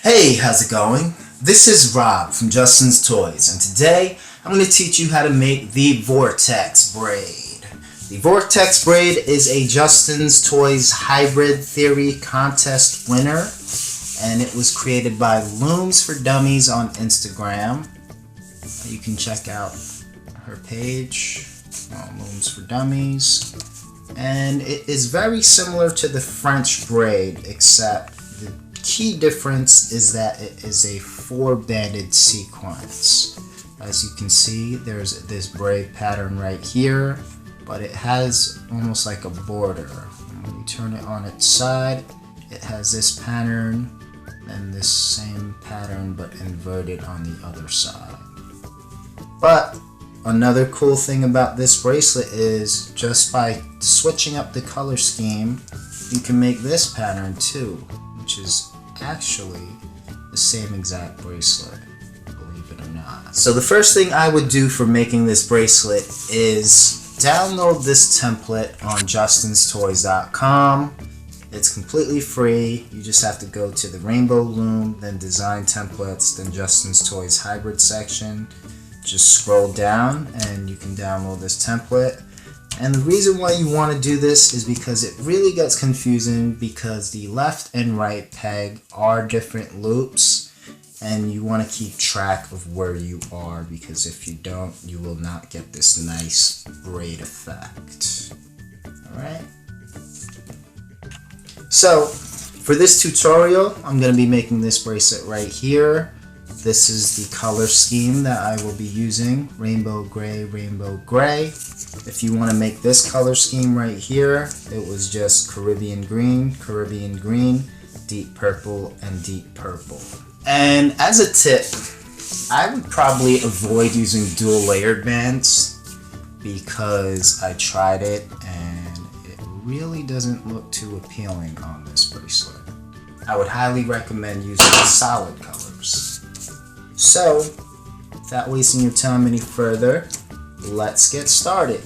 Hey, how's it going? This is Rob from Justin's Toys, and today I'm going to teach you how to make the Vortex Braid. The Vortex Braid is a Justin's Toys hybrid theory contest winner, and it was created by Looms for Dummies on Instagram. You can check out her page, Looms for Dummies, and it is very similar to the French braid, except the key difference is that it is a 4-banded sequence. As you can see, there's this braid pattern right here, but it has almost like a border. When you turn it on its side, it has this pattern and this same pattern but inverted on the other side. But another cool thing about this bracelet is just by switching up the color scheme, you can make this pattern too, which is actually the same exact bracelet, believe it or not. So the first thing I would do for making this bracelet is download this template on justinstoys.com. It's completely free. You just have to go to the Rainbow Loom, then Design Templates, then Justin's Toys Hybrid section. Just scroll down and you can download this template. And the reason why you want to do this is because it really gets confusing because the left and right peg are different loops and you want to keep track of where you are, because if you don't, you will not get this nice braid effect. Alright? So for this tutorial, I'm going to be making this bracelet right here. This is the color scheme that I will be using, rainbow gray, rainbow gray. If you want to make this color scheme right here, it was just Caribbean green, deep purple, and deep purple. And as a tip, I would probably avoid using dual layered bands because I tried it and it really doesn't look too appealing on this bracelet. I would highly recommend using solid colors. So, without wasting your time any further, let's get started.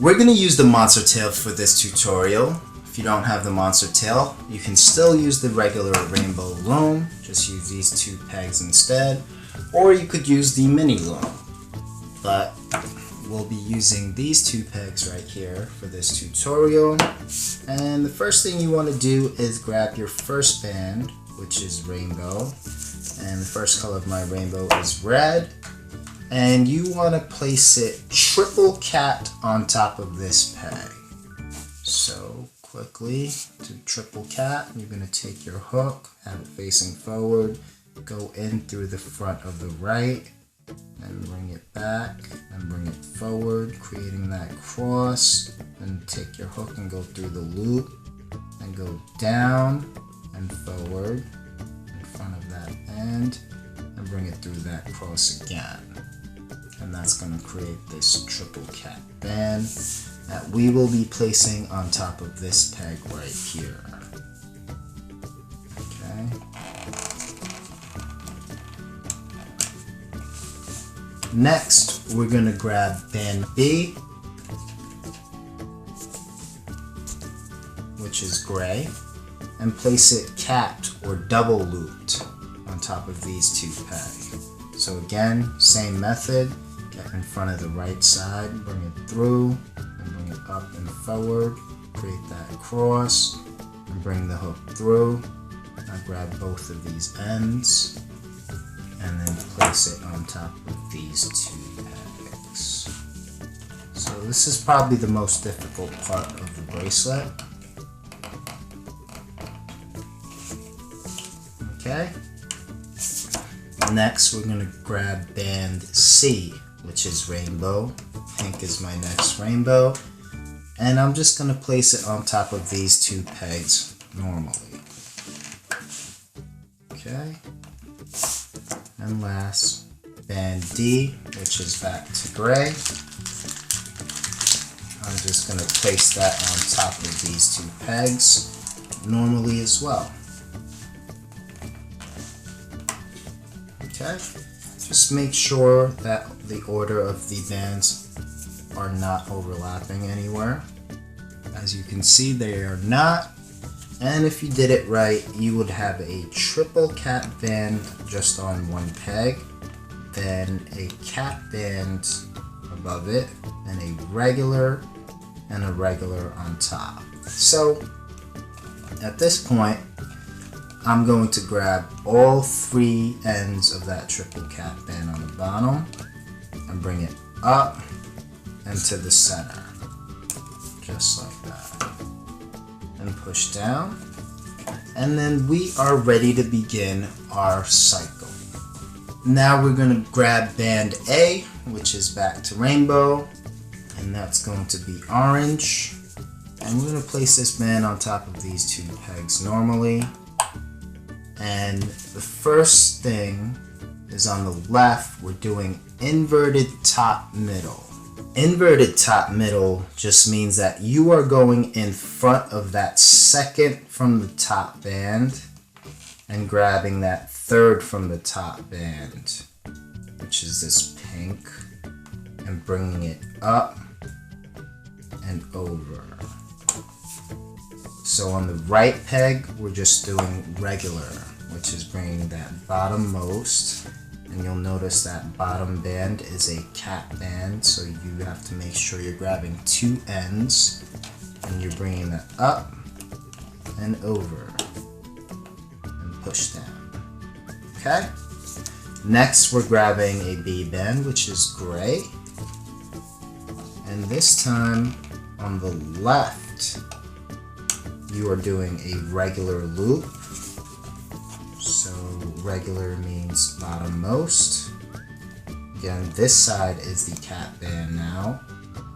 We're going to use the monster tail for this tutorial. If you don't have the monster tail, you can still use the regular rainbow loom. Just use these 2 pegs instead. Or you could use the mini loom. But we'll be using these 2 pegs right here for this tutorial. And the first thing you want to do is grab your first band, which is rainbow. And the first color of my rainbow is red. And you want to place it triple capped on top of this peg. So quickly to triple cap, you're going to take your hook, have it facing forward, go in through the front of the right, and bring it back, and bring it forward, creating that cross. And take your hook and go through the loop, and go down and forward in front of that end, and bring it through that cross again. And that's going to create this triple cap band that we will be placing on top of this peg right here. Okay. Next, we're going to grab band B, which is gray, and place it capped or double looped on top of these 2 pegs. So again, same method. Get in front of the right side, bring it through, and bring it up and forward, create that cross, and bring the hook through. Now grab both of these ends, and then place it on top of these 2 pegs. So this is probably the most difficult part of the bracelet. Okay. Next, we're going to grab band C, which is rainbow. Pink is my next rainbow. And I'm just going to place it on top of these 2 pegs normally. Okay. And last, band D, which is back to gray. I'm just going to place that on top of these 2 pegs normally as well. Okay, just make sure that the order of the bands are not overlapping anywhere. As you can see, they are not. And if you did it right, you would have a triple cap band just on one peg, then a cap band above it, and a regular on top. So at this point, I'm going to grab all three ends of that triple cap band on the bottom and bring it up and to the center, just like that, and push down. And then we are ready to begin our cycle. Now we're going to grab band A, which is back to rainbow, and that's going to be orange. And we're going to place this band on top of these two pegs normally. And the first thing is on the left, we're doing inverted top middle. Inverted top middle just means that you are going in front of that second from the top band and grabbing that third from the top band, which is this pink, and bringing it up and over. So on the right peg, we're just doing regular, which is bringing that bottom most. And you'll notice that bottom band is a cap band, so you have to make sure you're grabbing two ends and you're bringing that up and over and push down. Okay? Next, we're grabbing a B band, which is gray. And this time on the left, you are doing a regular loop. So regular means bottom most. Again, this side is the cap band now.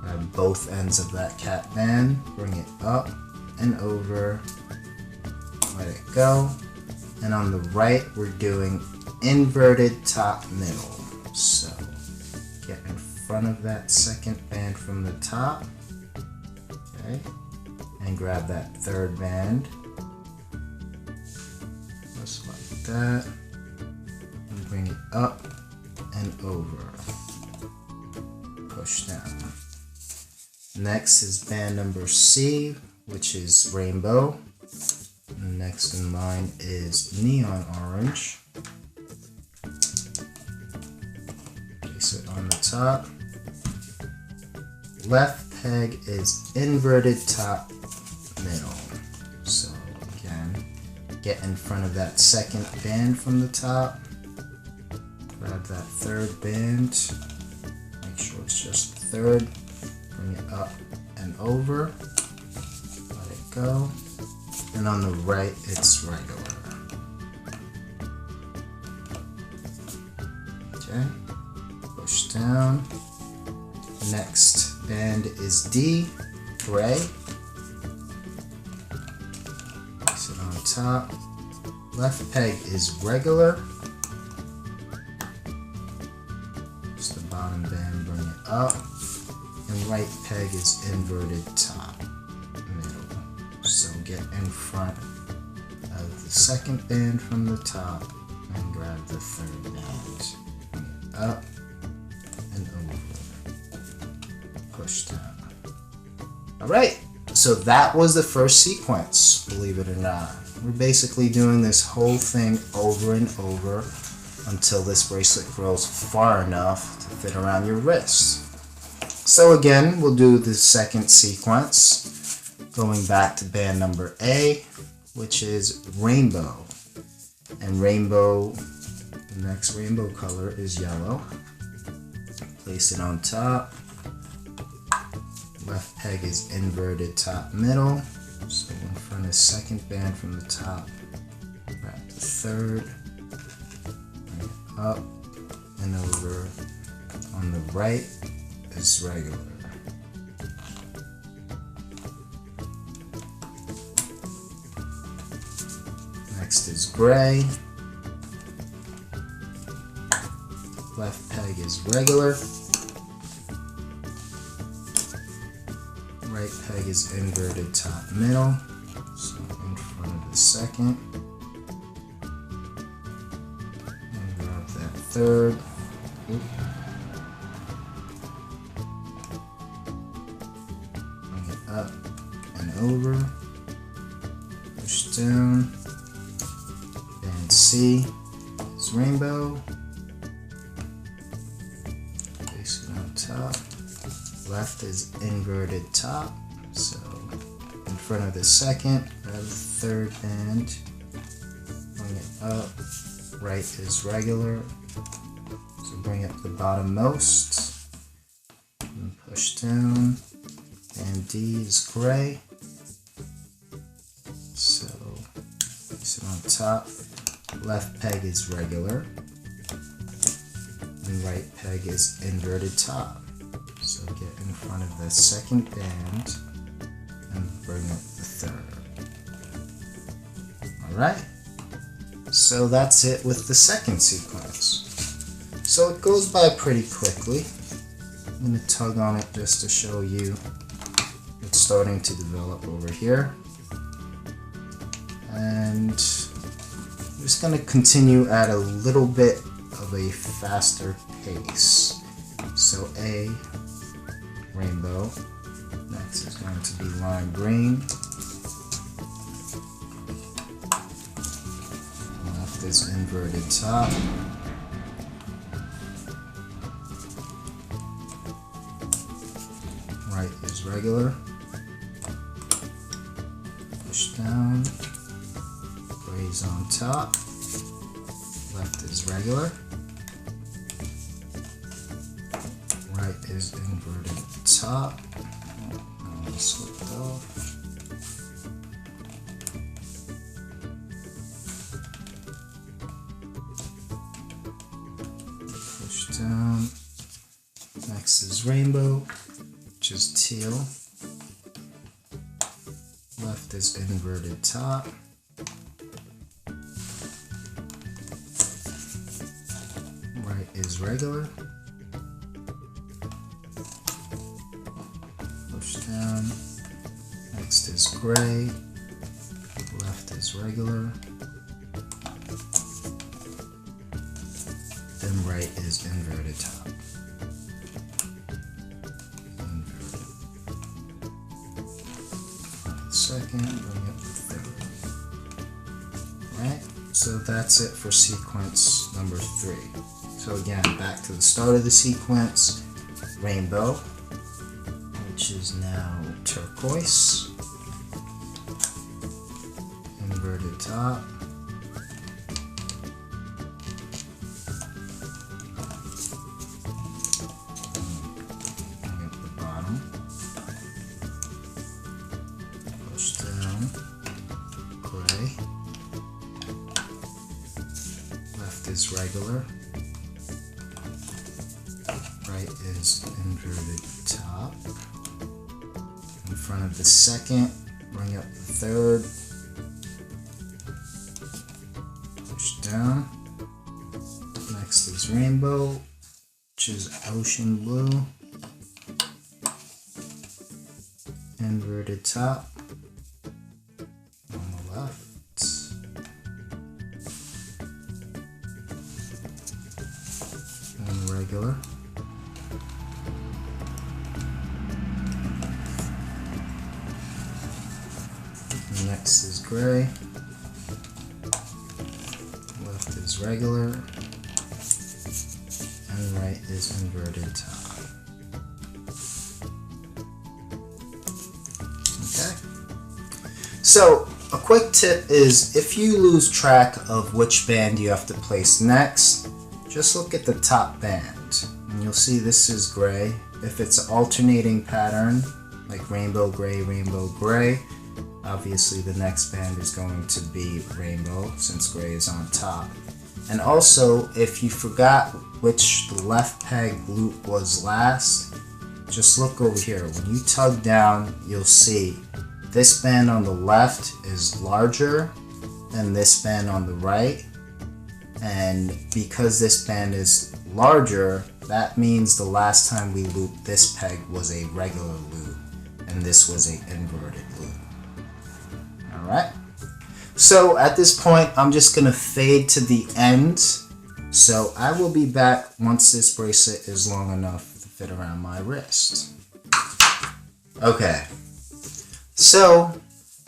Grab both ends of that cap band, bring it up and over, let it go. And on the right, we're doing inverted top middle. So get in front of that second band from the top, okay, and grab that third band, just like that, and bring it up and over, push down. Next is band number C, which is rainbow. Next in line is neon orange. Place it on the top. Left peg is inverted top middle. So again, get in front of that second band from the top. Grab that third band. Make sure it's just the third. Bring it up and over. Let it go. And on the right, it's regular. Okay, push down. Next band is D, gray. Place it on top. Left peg is regular. Just the bottom band, bring it up. And right peg is inverted top middle. So get in front of the second band from the top and grab the third band. Bring it up and over. Push down. Alright, so that was the first sequence, believe it or not. We're basically doing this whole thing over and over until this bracelet grows far enough to fit around your wrist. So again, we'll do the second sequence, going back to band number A, which is rainbow. And rainbow, the next rainbow color is yellow. Place it on top. Left peg is inverted top middle. So in front of second band from the top, grab the third, bring it up and over. On the right is regular. Next is gray. Left peg is regular. Right peg is inverted top middle. So in front of the second. And grab that third. Oop. Bring it up and over. Push down, band C is rainbow, place it on top, left is inverted top, so in front of the second, grab the third band, bring it up, right is regular, so bring up the bottommost, and push down, and D is gray, so place it on top, left peg is regular, and right peg is inverted top, so get in front of the second band, and bring up the third. Alright, so that's it with the second sequence. So it goes by pretty quickly. I'm going to tug on it just to show you it's starting to develop over here. And I'm just going to continue at a little bit of a faster pace. So A, rainbow. Next is going to be lime green. Left is inverted top. Right is regular. Push down. Gray's on top. Left is regular. Right is inverted top. Slipped off. Push down. Next is rainbow, which is teal. Left is inverted top. Right is regular. Push down. Next is gray. Left is regular. Then right is inverted top. Inverted. Second, bring up the third. Right? So that's it for sequence number 3. So again, back to the start of the sequence. Rainbow, which is now turquoise, inverted top, bring up the bottom, push down, gray, left is regular, right is inverted top. In front of the second, bring up the third, push down. Next is rainbow, which is ocean blue, inverted top on the left, and regular. Next is gray, left is regular, and right is inverted top. Okay. So a quick tip is if you lose track of which band you have to place next, just look at the top band and you'll see this is gray. If it's an alternating pattern like rainbow, gray, obviously the next band is going to be rainbow since gray is on top. And also, if you forgot which the left peg loop was last, just look over here. When you tug down, you'll see this band on the left is larger than this band on the right. And because this band is larger, that means the last time we looped this peg was a regular loop and this was an inverted loop. Alright, so at this point I'm just going to fade to the end, so I will be back once this bracelet is long enough to fit around my wrist. Okay, so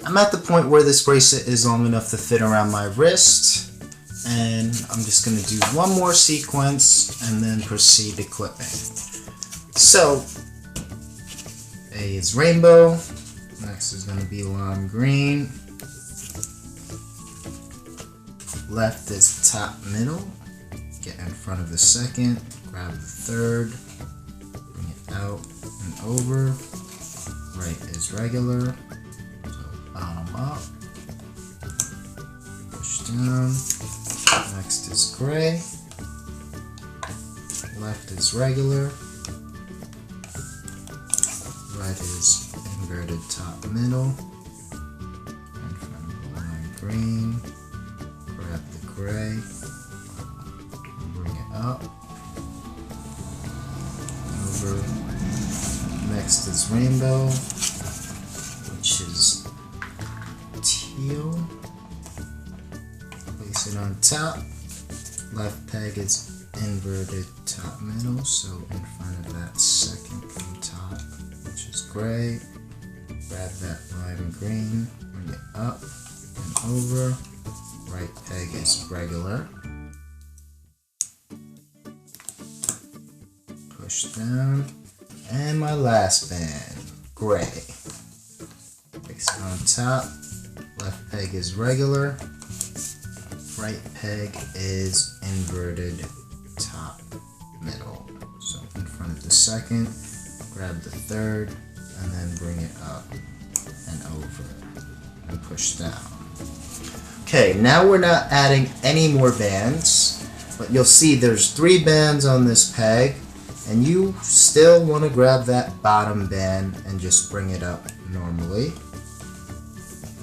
I'm at the point where this bracelet is long enough to fit around my wrist, and I'm just going to do one more sequence and then proceed to clipping. So, A is rainbow, next is going to be lime green, left is top middle, get in front of the second, grab the third, bring it out and over, right is regular, so bottom up, push down, next is gray, left is regular, right is inverted top middle, in front of the line green, grab the gray, bring it up, over, next is rainbow, which is teal, place it on top, left peg is inverted top middle, so in front of that second from top, which is gray, grab that lime green, bring it up and over, right peg is regular, push down, and my last band, gray, place it on top, left peg is regular, right peg is inverted top middle, so in front of the second, grab the third, and then bring it up and over and push down. Okay, now we're not adding any more bands, but you'll see there's 3 bands on this peg, and you still want to grab that bottom band and just bring it up normally.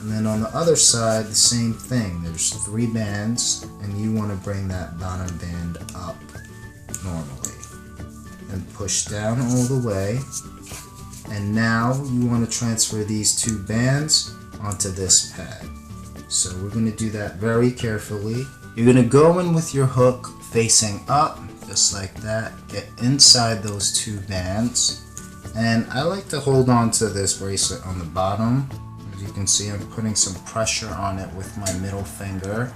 And then on the other side, the same thing. There's 3 bands, and you want to bring that bottom band up normally. And push down all the way. And now you want to transfer these 2 bands onto this peg. So we're going to do that very carefully. You're going to go in with your hook facing up, just like that. Get inside those 2 bands. And I like to hold on to this bracelet on the bottom. As you can see, I'm putting some pressure on it with my middle finger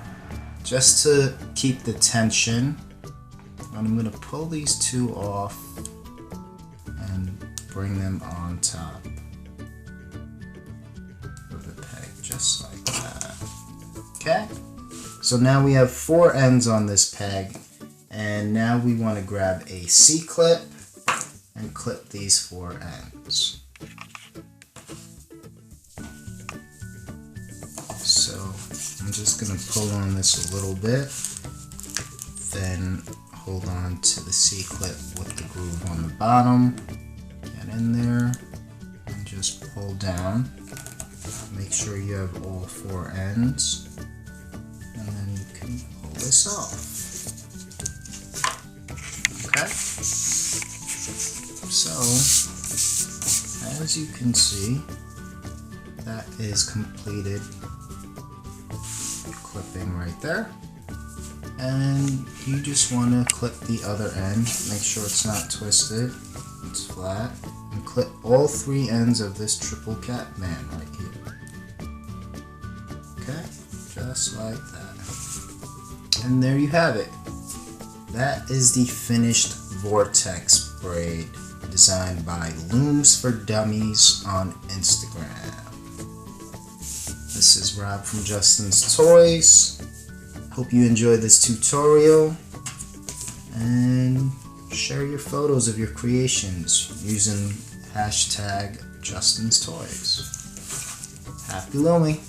just to keep the tension. And I'm going to pull these 2 off and bring them on top of the peg, just like that. Okay? So now we have 4 ends on this peg, and now we want to grab a C-clip and clip these 4 ends. So I'm just going to pull on this a little bit, then hold on to the C-clip with the groove on the bottom, get in there, and just pull down. Make sure you have all 4 ends, and then you can pull this off. Okay? So, as you can see, that is completed clipping right there. And you just want to clip the other end, make sure it's not twisted, it's flat, and clip all 3 ends of this triple cap band right here. Okay, just like that. And there you have it. That is the finished Vortex Braid designed by Looms for Dummies on Instagram. This is Rob from Justin's Toys. Hope you enjoyed this tutorial, and share your photos of your creations using hashtag Justin's Toys. Happy looming!